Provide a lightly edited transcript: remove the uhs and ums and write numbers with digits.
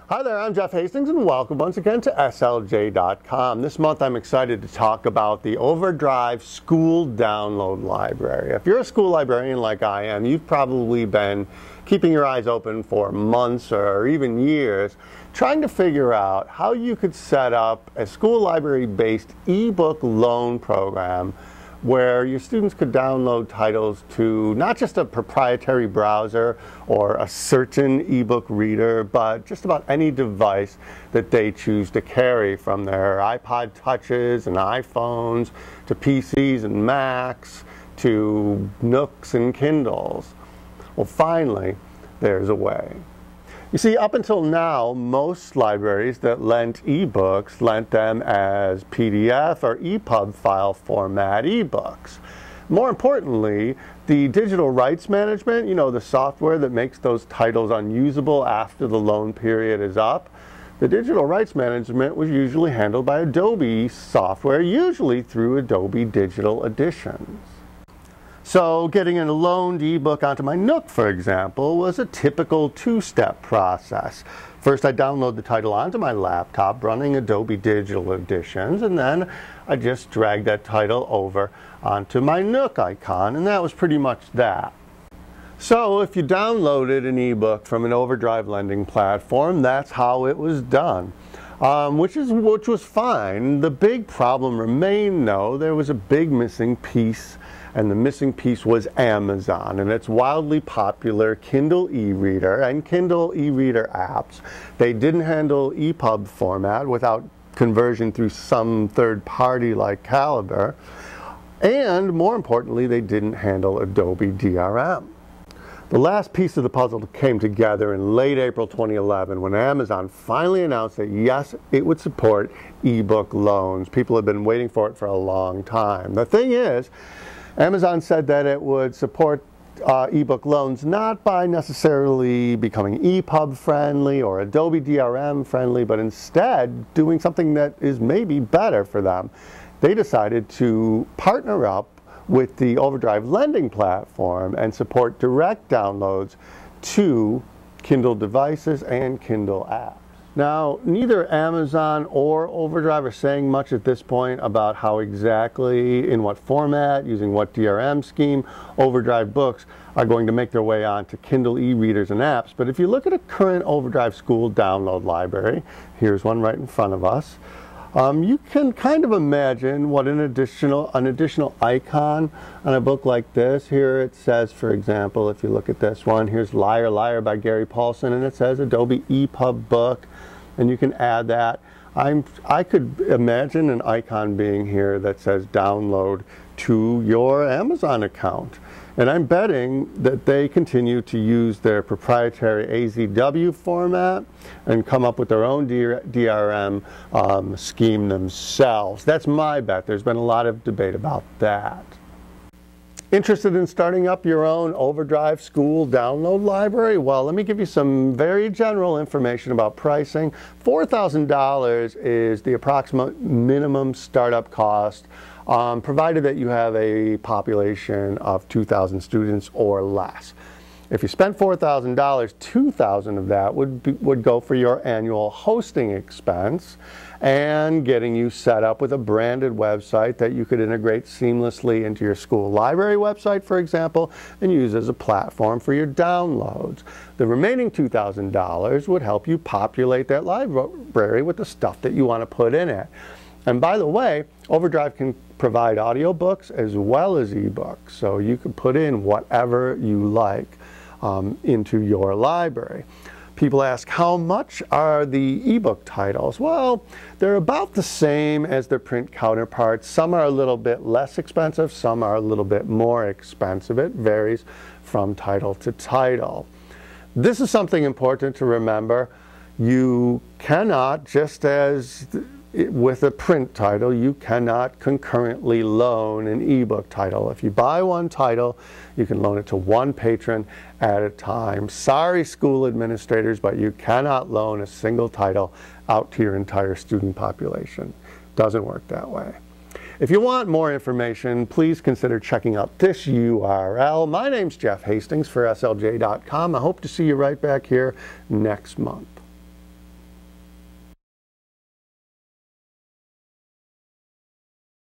Hi there, I'm Jeff Hastings and welcome once again to SLJ.com. This month I'm excited to talk about the Overdrive School Download Library. If you're a school librarian like I am, you've probably been keeping your eyes open for months or even years trying to figure out how you could set up a school library-based ebook loan program where your students could download titles to not just a proprietary browser or a certain ebook reader, but just about any device that they choose to carry, from their iPod Touches and iPhones to PCs and Macs to Nooks and Kindles. Well, finally, there's a way. You see, up until now, most libraries that lent ebooks lent them as PDF or EPUB file format ebooks. More importantly, the digital rights management, the software that makes those titles unusable after the loan period is up, the digital rights management was usually handled by Adobe software, usually through Adobe Digital Editions. So getting a loaned ebook onto my Nook, for example, was a typical two-step process. First, I download the title onto my laptop running Adobe Digital Editions, and then I just drag that title over onto my Nook icon, and that was pretty much that. So if you downloaded an ebook from an Overdrive lending platform, that's how it was done. Which was fine. The big problem remained, though. There was a big missing piece, and the missing piece was Amazon and its wildly popular Kindle e-reader and Kindle e-reader apps. They didn't handle EPUB format without conversion through some third party like Calibre, and more importantly, they didn't handle Adobe DRM. The last piece of the puzzle came together in late April 2011 when Amazon finally announced that yes, it would support ebook loans. People had been waiting for it for a long time. The thing is, Amazon said that it would support ebook loans not by necessarily becoming EPUB friendly or Adobe DRM friendly, but instead doing something that is maybe better for them. They decided to partner up with the Overdrive lending platform and support direct downloads to Kindle devices and Kindle apps. Now, neither Amazon or Overdrive are saying much at this point about how exactly, in what format, using what DRM scheme, Overdrive books are going to make their way onto Kindle e-readers and apps. But if you look at a current Overdrive school download library, here's one right in front of us, you can kind of imagine what an additional icon on a book like this. Here it says, for example, if you look at this one, here's Liar Liar by Gary Paulson, and it says Adobe EPUB book, and you can add that. I could imagine an icon being here that says download to your Amazon account. And I'm betting that they continue to use their proprietary AZW format and come up with their own DRM scheme themselves. That's my bet. There's been a lot of debate about that. Interested in starting up your own Overdrive school download library? Well, let me give you some very general information about pricing. $4,000 is the approximate minimum startup cost, provided that you have a population of 2,000 students or less. If you spent $4,000, $2,000 of that would go for your annual hosting expense and getting you set up with a branded website that you could integrate seamlessly into your school library website, for example, and use as a platform for your downloads. The remaining $2,000 would help you populate that library with the stuff that you want to put in it. And by the way, Overdrive can provide audiobooks as well as ebooks, so you can put in whatever you like into your library. People ask, how much are the ebook titles? Well, they're about the same as their print counterparts. Some are a little bit less expensive, some are a little bit more expensive. It varies from title to title. This is something important to remember. You cannot, just as with a print title, you cannot concurrently loan an ebook title. If you buy one title, you can loan it to one patron at a time. Sorry, school administrators, but you cannot loan a single title out to your entire student population. Doesn't work that way. If you want more information, please consider checking out this URL. My name's Jeff Hastings for SLJ.com. I hope to see you right back here next month.